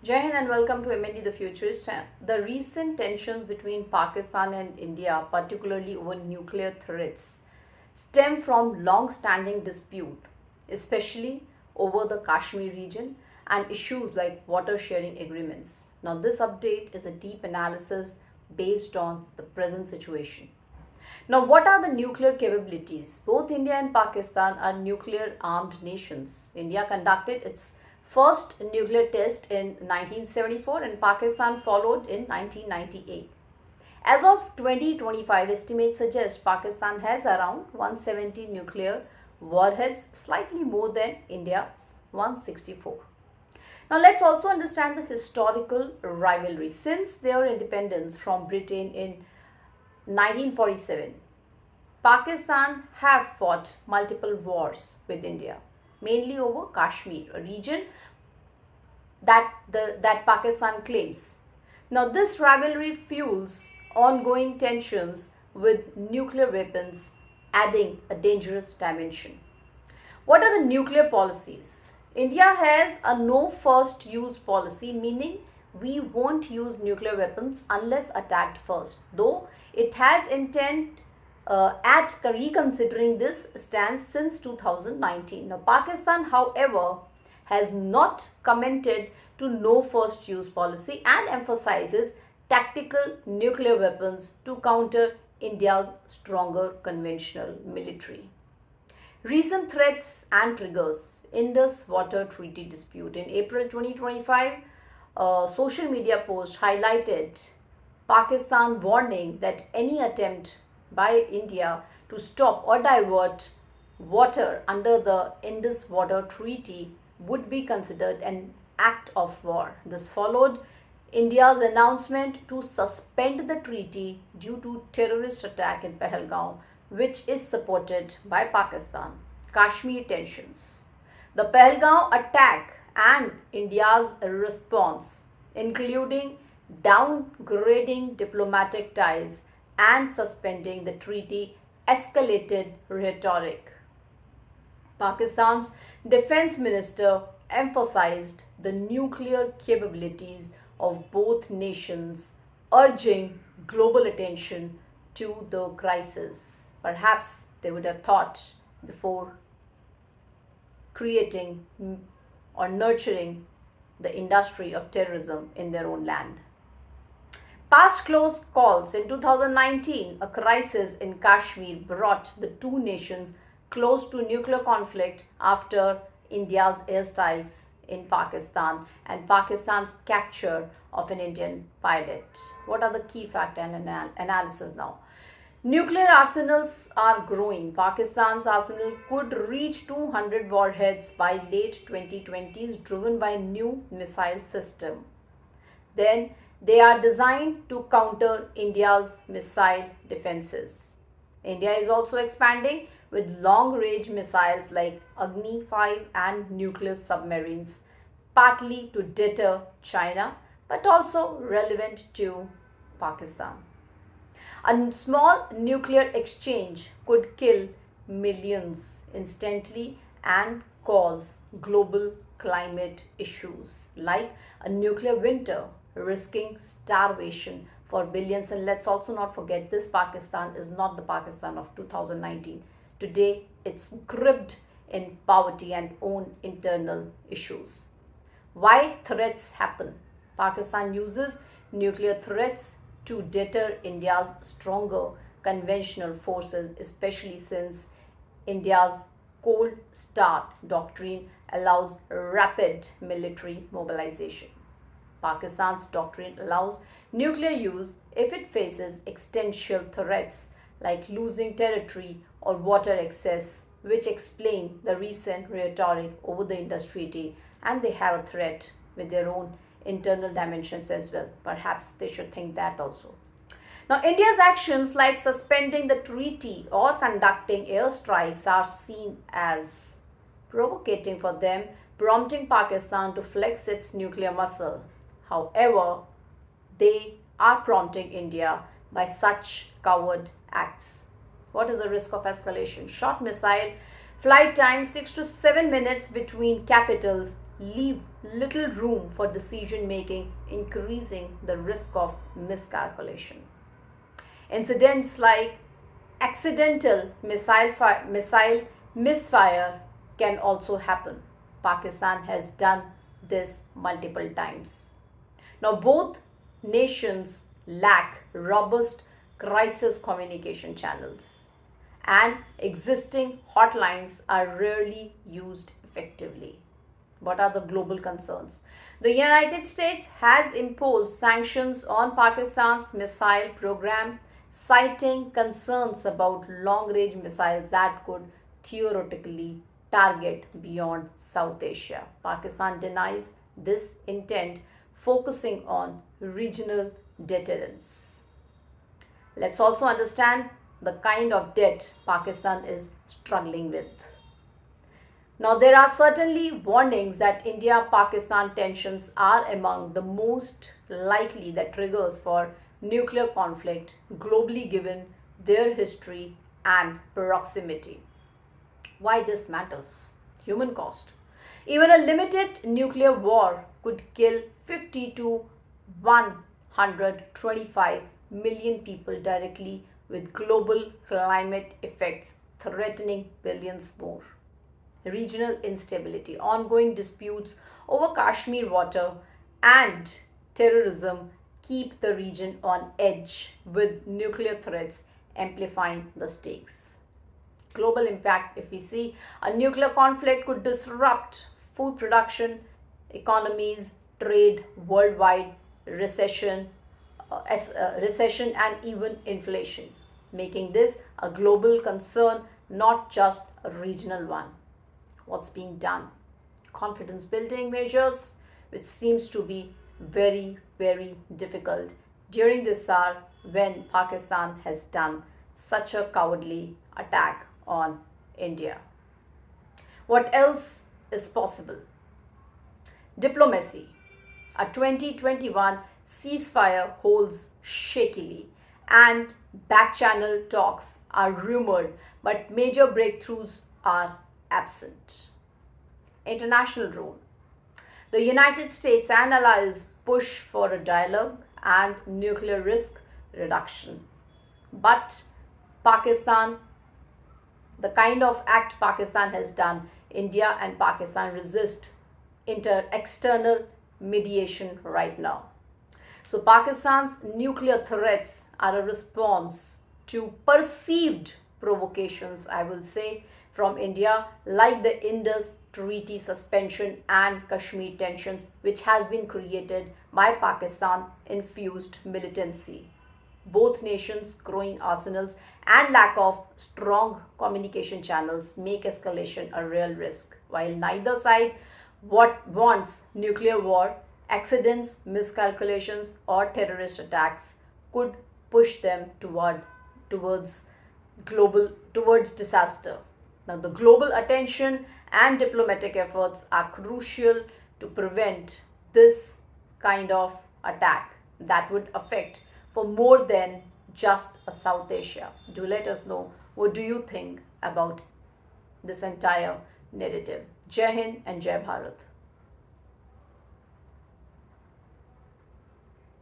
Jai Hind and welcome to MND The Futurist. The recent tensions between Pakistan and India, particularly over nuclear threats, stem from long-standing dispute, especially over the Kashmir region and issues like water sharing agreements. Now, this update is a deep analysis based on the present situation. Now, what are the nuclear capabilities? Both India and Pakistan are nuclear armed nations. India conducted its first nuclear test in 1974 and Pakistan followed in 1998. As of 2025, estimates suggest Pakistan has around 170 nuclear warheads, slightly more than India's 164. Now, let's also understand the historical rivalry. Since their independence from Britain in 1947, Pakistan have fought multiple wars with India, mainly over Kashmir, a region that Pakistan claims. Now, this rivalry fuels ongoing tensions with nuclear weapons, adding a dangerous dimension. What are the nuclear policies? India has a no first use policy, meaning we won't use nuclear weapons unless attacked first, though it has intent at reconsidering this stance since 2019. Now, Pakistan, however, has not commented to no first use policy and emphasizes tactical nuclear weapons to counter India's stronger conventional military. Recent threats and triggers. Indus Water Treaty dispute. In April 2025, a social media post highlighted Pakistan warning that any attempt by India to stop or divert water under the Indus Water Treaty would be considered an act of war. This followed India's announcement to suspend the treaty due to terrorist attack in Pahalgam, which is supported by Pakistan. Kashmir tensions. The Pahalgam attack and India's response, including downgrading diplomatic ties and suspending the treaty, escalated rhetoric. Pakistan's defense minister emphasized the nuclear capabilities of both nations, urging global attention to the crisis. Perhaps they would have thought before creating or nurturing the industry of terrorism in their own land. Past close calls. In 2019, a crisis in Kashmir brought the two nations close to nuclear conflict after India's airstrikes in Pakistan and Pakistan's capture of an Indian pilot. What are the key factor and analysis now? Nuclear arsenals are growing. Pakistan's arsenal could reach 200 warheads by late 2020s, driven by new missile system. Then they are designed to counter India's missile defenses. India is also expanding with long-range missiles like Agni 5 and nuclear submarines, partly to deter China, but also relevant to Pakistan. A small nuclear exchange could kill millions instantly and cause global climate issues like a nuclear winter, risking starvation for billions. And let's also not forget, this Pakistan is not the Pakistan of 2019. Today, it's gripped in poverty and own internal issues. Why threats happen? Pakistan uses nuclear threats to deter India's stronger conventional forces, especially since India's cold start doctrine allows rapid military mobilization. Pakistan's doctrine allows nuclear use if it faces existential threats like losing territory or water access, which explain the recent rhetoric over the Indus Treaty, and they have a threat with their own internal dimensions as well. Perhaps they should think that also. Now, India's actions like suspending the treaty or conducting airstrikes are seen as provocating for them, prompting Pakistan to flex its nuclear muscle. However, they are prompting India by such coward acts. What is the risk of escalation? Short missile flight time 6 to 7 minutes between capitals leave little room for decision making, increasing the risk of miscalculation. Incidents like accidental missile misfire can also happen. Pakistan has done this multiple times. Now, both nations lack robust crisis communication channels, and existing hotlines are rarely used effectively. What are the global concerns? The United States has imposed sanctions on Pakistan's missile program, citing concerns about long range missiles that could theoretically target beyond South Asia. Pakistan denies this intent, focusing on regional deterrence. Let's also understand the kind of debt Pakistan is struggling with. Now, there are certainly warnings that India Pakistan tensions are among the most likely that triggers for nuclear conflict globally, given their history and proximity. Why this matters? Human cost. Even a limited nuclear war could kill 50 to 125 million people directly, with global climate effects threatening billions more. Regional instability, ongoing disputes over Kashmir water, and terrorism keep the region on edge, with nuclear threats amplifying the stakes. Global impact, if we see, a nuclear conflict could disrupt food production, economies, trade worldwide, recession and even inflation, making this a global concern, not just a regional one. What's being done? Confidence building measures, which seems to be very, very difficult during this hour when Pakistan has done such a cowardly attack on India. What else is possible? Diplomacy. A 2021 ceasefire holds shakily, and back-channel talks are rumored, but major breakthroughs are absent. International role. The United States and allies push for a dialogue and nuclear risk reduction. But Pakistan, the kind of act Pakistan has done, India and Pakistan resist external mediation right now. So Pakistan's nuclear threats are a response to perceived provocations, I will say, from India, like the Indus Treaty suspension and Kashmir tensions, which has been created by Pakistan infused militancy. Both nations' growing arsenals and lack of strong communication channels make escalation a real risk. While neither side wants nuclear war, accidents, miscalculations, or terrorist attacks could push them towards towards disaster. Now, the global attention and diplomatic efforts are crucial to prevent this kind of attack that would affect for more than just a South Asia. Do let us know, what do you think about this entire narrative. Jai Hind and Jai Bharat.